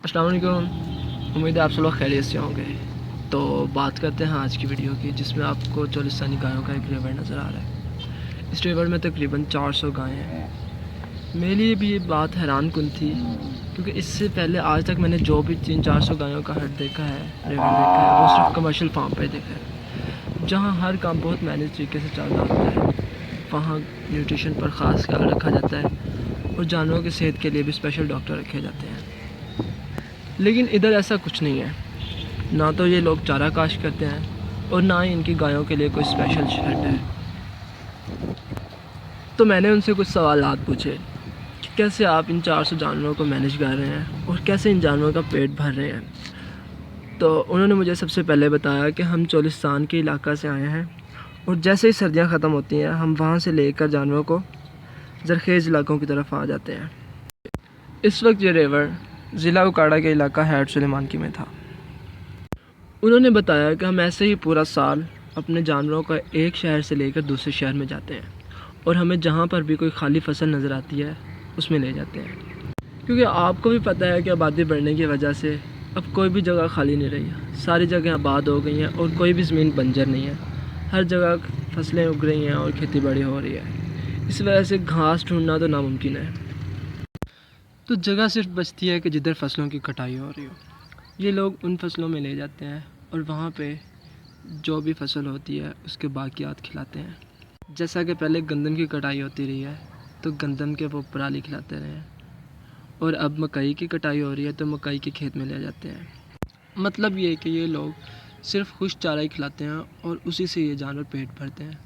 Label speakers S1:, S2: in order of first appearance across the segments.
S1: अस्सलाम वालेकुम। उम्मीद है आप सब लोग खैरियत से होंगे। तो बात करते हैं आज की वीडियो की, जिसमें आपको चोलिस्तानी गायों का एक रिवर नज़र आ रहा है। इस रिवर में तकरीबन 400 गायें हैं। मेरे लिए भी ये बात हैरान कुन थी, क्योंकि इससे पहले आज तक मैंने जो भी 300-400 गायों का हट देखा है, रिवर देखा है, वो सिर्फ कमर्शियल फार्म पे देखा है, जहाँ हर काम बहुत मैनेज तरीके से चल रहा होता है। वहाँ न्यूट्रिशन पर ख़ास ख्याल रखा जाता है और जानवरों की सेहत के लिए भी स्पेशल डॉक्टर रखे जाते हैं। लेकिन इधर ऐसा कुछ नहीं है। ना तो ये लोग चारा काश करते हैं और ना ही इनकी गायों के लिए कोई स्पेशल शेड है। तो मैंने उनसे कुछ सवालात पूछे कि कैसे आप इन 400 जानवरों को मैनेज कर रहे हैं और कैसे इन जानवरों का पेट भर रहे हैं। तो उन्होंने मुझे सबसे पहले बताया कि हम चोलिस्तान के इलाका से आए हैं और जैसे ही सर्दियाँ ख़त्म होती हैं हम वहाँ से लेकर जानवरों को ज़रखेज़ इलाकों की तरफ आ जाते हैं। इस वक्त ये रिवर ज़िला उकाड़ा के इलाका हैट सुलेमानकी में था। उन्होंने बताया कि हम ऐसे ही पूरा साल अपने जानवरों का एक शहर से लेकर दूसरे शहर में जाते हैं और हमें जहाँ पर भी कोई खाली फसल नज़र आती है उसमें ले जाते हैं, क्योंकि आपको भी पता है कि आबादी बढ़ने की वजह से अब कोई भी जगह खाली नहीं रही है। सारी जगह आबाद हो गई हैं और कोई भी ज़मीन बंजर नहीं है। हर जगह फसलें उग रही हैं और खेती बाड़ी हो रही है। इस वजह से घास ढूंढना तो नामुमकिन है। तो जगह सिर्फ बचती है कि जिधर फसलों की कटाई हो रही हो। ये लोग उन फसलों में ले जाते हैं और वहाँ पे जो भी फसल होती है उसके बाकियात खिलाते हैं। जैसा कि पहले गंदम की कटाई होती रही है तो गंदम के वो पराली खिलाते रहे हैं, और अब मकई की कटाई हो रही है तो मकई के खेत में ले जाते हैं। मतलब ये है कि ये लोग सिर्फ खुश चारा ही खिलाते हैं और उसी से ये जानवर पेट भरते हैं,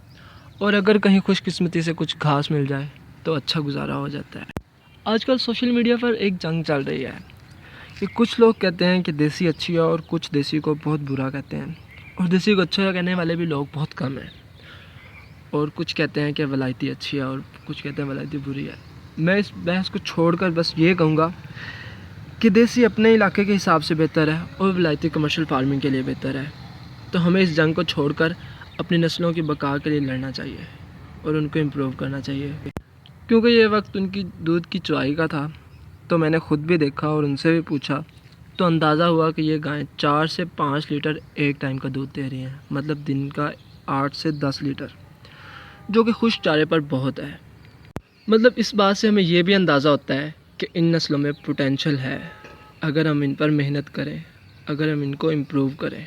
S1: और अगर कहीं खुशकिस्मती से कुछ घास मिल जाए तो अच्छा गुजारा हो जाता है। आजकल सोशल मीडिया पर एक जंग चल रही है कि कुछ लोग कहते हैं कि देसी अच्छी है और कुछ देसी को बहुत बुरा कहते हैं, और देसी को अच्छा कहने वाले भी लोग बहुत कम हैं, और कुछ कहते हैं कि वलायती अच्छी है और कुछ कहते हैं वलायती बुरी है। मैं इस बहस को छोड़कर बस ये कहूँगा कि देसी अपने इलाके के हिसाब से बेहतर है और वलायती कमर्शियल फार्मिंग के लिए बेहतर है। तो हमें इस जंग को छोड़कर अपनी नस्लों की बका के लिए लड़ना चाहिए और उनको इम्प्रूव करना चाहिए, क्योंकि ये वक्त उनकी दूध की चुवाई का था। तो मैंने ख़ुद भी देखा और उनसे भी पूछा, तो अंदाज़ा हुआ कि ये गायें 4 से 5 लीटर एक टाइम का दूध दे रही हैं, मतलब दिन का 8 से 10 लीटर, जो कि खुश चारे पर बहुत है। मतलब इस बात से हमें ये भी अंदाज़ा होता है कि इन नस्लों में पोटेंशियल है, अगर हम इन पर मेहनत करें, अगर हम इनको इम्प्रूव करें।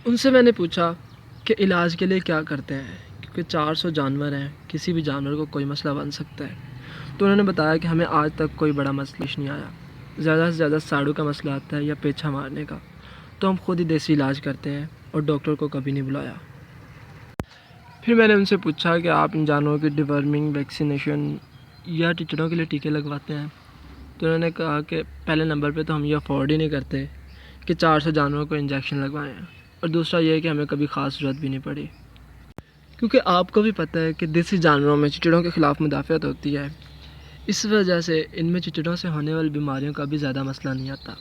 S1: उनसे मैंने पूछा कि इलाज के लिए क्या करते हैं, क्योंकि 400 जानवर हैं, किसी भी जानवर को कोई मसला बन सकता है। तो उन्होंने बताया कि हमें आज तक कोई बड़ा मसला नहीं आया। ज़्यादा से ज़्यादा साड़ू का मसला आता है या पेछा मारने का, तो हम खुद ही देसी इलाज करते हैं और डॉक्टर को कभी नहीं बुलाया। फिर मैंने उनसे पूछा कि आप इन जानवरों की डिवर्मिंग, वैक्सीनेशन या टिचड़ों के लिए टीके लगवाते हैं। तो उन्होंने कहा कि पहले नंबर पे तो हम ये अफोर्ड ही नहीं करते कि 400 जानवरों को इंजेक्शन लगवाएं, और दूसरा ये है कि हमें कभी ख़ास ज़रूरत भी नहीं पड़ी, क्योंकि आपको भी पता है कि देसी जानवरों में चिचड़ों के ख़िलाफ़ मुदाफ़अत होती है। इस वजह से इनमें चिचड़ों से होने वाली बीमारियों का भी ज़्यादा मसला नहीं आता,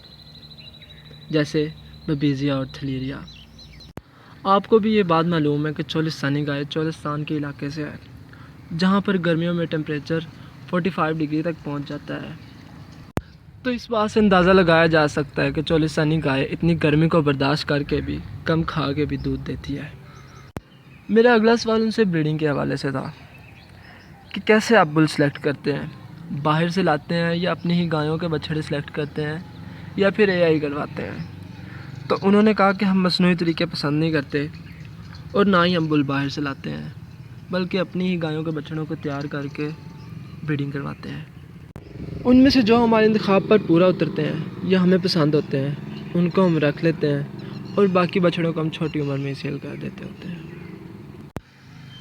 S1: जैसे बबीज़िया और थलीरिया। आपको भी ये बात मालूम है कि चोलिस्तानी गाय चोलिस्तान के इलाके से है, जहाँ पर गर्मियों में टेम्परेचर 45 डिग्री तक पहुँच जाता है। तो इस बात से अंदाज़ा लगाया जा सकता है कि चोलिस्तानी गाय इतनी गर्मी को बर्दाश्त करके भी, कम खा के भी दूध देती है। मेरा अगला सवाल उनसे ब्रीडिंग के हवाले से था कि कैसे आप बुल सेलेक्ट करते हैं, बाहर से लाते हैं या अपनी ही गायों के बछड़े सेलेक्ट करते हैं या फिर एआई करवाते हैं। तो उन्होंने कहा कि हम मसनूई तरीके पसंद नहीं करते और ना ही हम बुल बाहर से लाते हैं, बल्कि अपनी ही गायों के बछड़ों को तैयार करके ब्रीडिंग करवाते हैं। उनमें से जो हमारे इंतखाब पर पूरा उतरते हैं या हमें पसंद होते हैं उनको हम रख लेते हैं, और बाकी बछड़ों को हम छोटी उम्र में सेल कर देते होते हैं।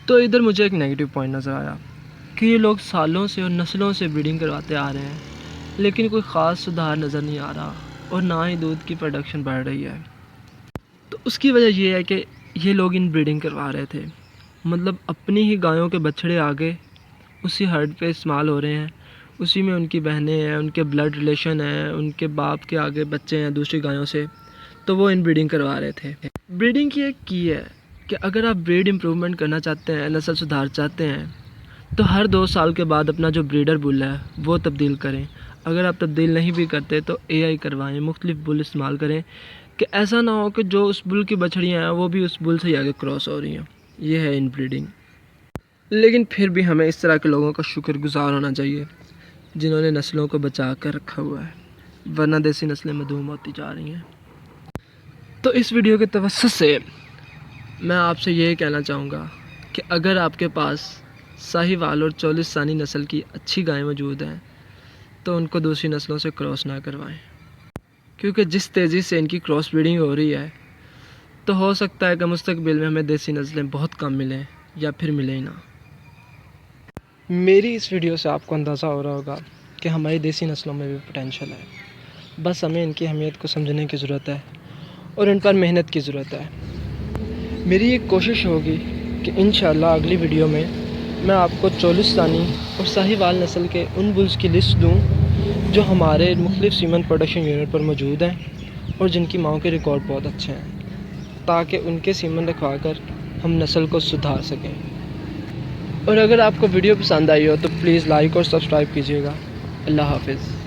S1: तो इधर मुझे एक नेगेटिव पॉइंट नज़र आया कि ये लोग सालों से और नस्लों से ब्रीडिंग करवाते आ रहे हैं, लेकिन कोई ख़ास सुधार नज़र नहीं आ रहा और ना ही दूध की प्रोडक्शन बढ़ रही है। तो उसकी वजह ये है कि ये लोग इन ब्रीडिंग करवा रहे थे, मतलब अपनी ही गायों के बछड़े आगे उसी हर्ड पे इस्तेमाल हो रहे हैं, उसी में उनकी बहनें हैं, उनके ब्लड रिलेशन हैं, उनके बाप के आगे बच्चे हैं दूसरी गायों से, तो वो इन ब्रीडिंग करवा रहे थे। ब्रीडिंग की एक की है कि अगर आप ब्रीड इम्प्रूवमेंट करना चाहते हैं, नस्ल सुधार चाहते हैं, तो हर 2 साल के बाद अपना जो ब्रीडर बुल है वो तब्दील करें। اگر آپ تبدیل نہیں بھی کرتے تو AI کروائیں، مختلف بل استعمال کریں کہ ایسا نہ ہو کہ جو اس بل کی بچڑیاں ہیں وہ بھی اس بل سے آگے کراس ہو رہی ہیں۔ یہ ہے ان بریڈنگ۔ لیکن پھر بھی ہمیں اس طرح کے لوگوں کا شکر گزار ہونا چاہیے جنہوں نے نسلوں کو بچا کر رکھا ہوا ہے، ورنہ دیسی نسلیں معدوم ہوتی جا رہی ہیں۔ تو اس ویڈیو کے توسط سے میں آپ سے یہ کہنا چاہوں گا کہ اگر آپ کے پاس ساہیوال اور چولستانی نسل کی اچھی گائیں موجود ہیں تو ان کو دوسری نسلوں سے کراس نہ کروائیں، کیونکہ جس تیزی سے ان کی کراس بریڈنگ ہو رہی ہے تو ہو سکتا ہے کہ مستقبل میں ہمیں دیسی نسلیں بہت کم ملیں یا پھر ملیں ہی نہ۔ میری اس ویڈیو سے آپ کو اندازہ ہو رہا ہوگا کہ ہماری دیسی نسلوں میں بھی پوٹینشل ہے، بس ہمیں ان کی اہمیت کو سمجھنے کی ضرورت ہے اور ان پر محنت کی ضرورت ہے۔ میری ایک کوشش ہوگی کہ انشاءاللہ اگلی ویڈیو میں آپ کو چولستانی اور ساہیوال نسل کے ان بلز کی لسٹ دوں جو ہمارے مختلف سیمن پروڈکشن یونٹ پر موجود ہیں اور جن کی ماؤں کے ریکارڈ بہت اچھے ہیں، تاکہ ان کے سیمن رکھوا کر ہم نسل کو سدھار سکیں۔ اور اگر آپ کو ویڈیو پسند آئی ہو تو پلیز لائک اور سبسکرائب کیجیے گا۔ اللہ حافظ۔